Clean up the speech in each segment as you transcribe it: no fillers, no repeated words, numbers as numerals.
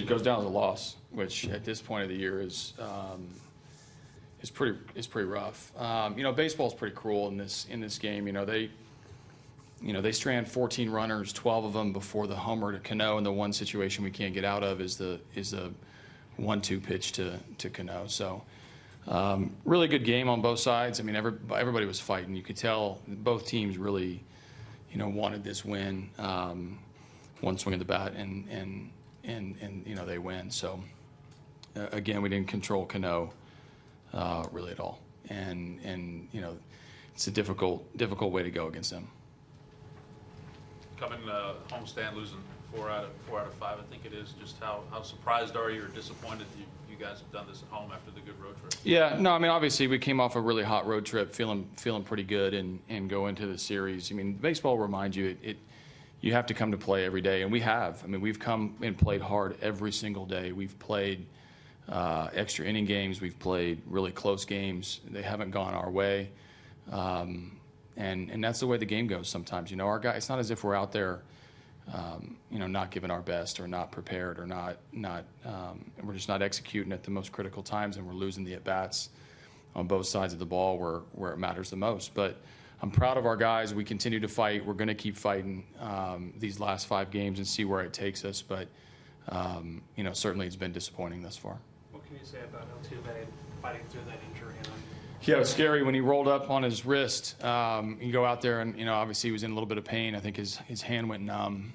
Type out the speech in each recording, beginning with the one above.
it goes down as a loss, which at this point of the year is pretty rough. Baseball's pretty cruel in this game. They strand 14 runners, 12 of them before the homer to Cano, and the one situation we can't get out of is the 1-2 pitch to Cano. So really good game on both sides. I mean, everybody was fighting. You could tell both teams really wanted this win. One swing of the bat and they win. So again, we didn't control Cano really at all, and it's a difficult way to go against them. Coming homestand, losing four out of five, I think it is. Just how surprised are you or disappointed you guys have done this at home after the good road trip? Yeah, no, I mean, obviously we came off a really hot road trip, feeling pretty good, and go into the series. I mean, baseball reminds you you have to come to play every day, and we have. I mean, we've come and played hard every single day. We've played extra inning games. We've played really close games. They haven't gone our way. And that's the way the game goes sometimes. Our guys, it's not as if we're out there, not giving our best or not prepared or not we're just not executing at the most critical times, and we're losing the at-bats on both sides of the ball where it matters the most. But I'm proud of our guys. We continue to fight. We're going to keep fighting these last 5 games and see where it takes us. But, certainly it's been disappointing thus far. What can you say about Altuve fighting through that injury? Yeah, it was scary when he rolled up on his wrist. You go out there and, obviously he was in a little bit of pain. I think his hand went numb.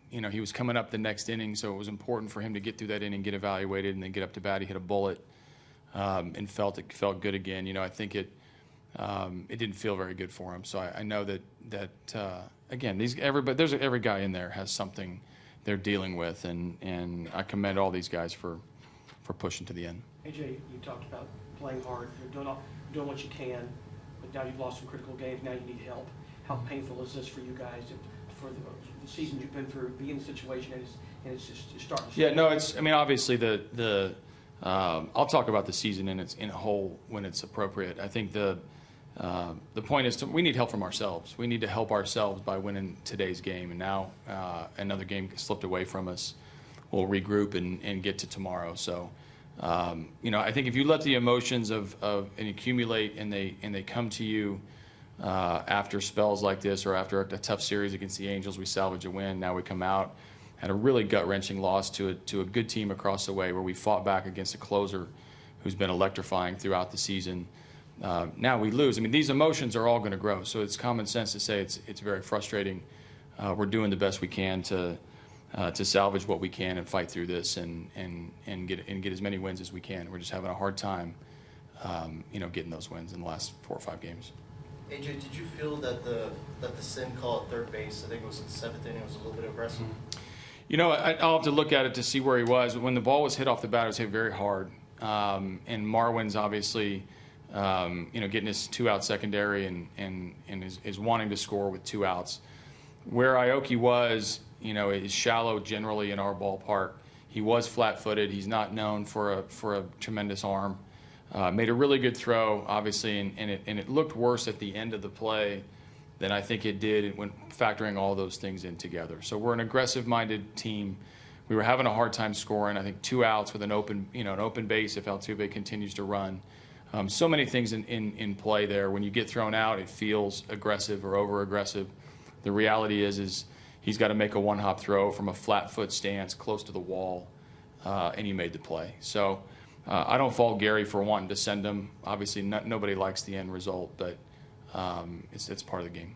He was coming up the next inning, so it was important for him to get through that inning, get evaluated, and then get up to bat. He hit a bullet and felt good again. I think it didn't feel very good for him. So I know that again, every guy in there has something they're dealing with, and I commend all these guys for pushing to the end. AJ, you talked about playing hard. You're doing what you can, but now you've lost some critical games. Now you need help. How painful is this for you guys? For the season you've been through, being in the situation, and it's just starting. Yeah, no, it's. I mean, obviously I'll talk about the season in a whole when it's appropriate. I think the point is we need help from ourselves. We need to help ourselves by winning today's game, and now another game slipped away from us. We'll regroup and get to tomorrow. So. I think if you let the emotions of and accumulate and they come to you after spells like this or after a tough series against the Angels, we salvage a win. Now we come out, had a really gut-wrenching loss to a good team across the way where we fought back against a closer who's been electrifying throughout the season. Now we lose. I mean, these emotions are all going to grow, so it's common sense to say it's very frustrating. We're doing the best we can to salvage what we can and fight through this and get as many wins as we can. We're just having a hard time, getting those wins in the last 4 or 5 games. AJ, did you feel that the sin call at third base, I think it was in the 7th inning, was a little bit aggressive? I'll have to look at it to see where he was. When the ball was hit off the bat, it was hit very hard. And Marwin's obviously, getting his 2-out secondary and is wanting to score with 2 outs. Where Aoki was, is shallow generally in our ballpark. He was flat-footed. He's not known for a tremendous arm. Made a really good throw, obviously, and it looked worse at the end of the play than I think it did when factoring all those things in together. So we're an aggressive-minded team. We were having a hard time scoring. I think 2 outs with an open base if Altuve continues to run. So many things in play there. When you get thrown out, it feels aggressive or over-aggressive. The reality is he's got to make a one-hop throw from a flat-foot stance close to the wall, and he made the play. So I don't fault Gary for wanting to send him. Obviously, nobody likes the end result, but it's part of the game.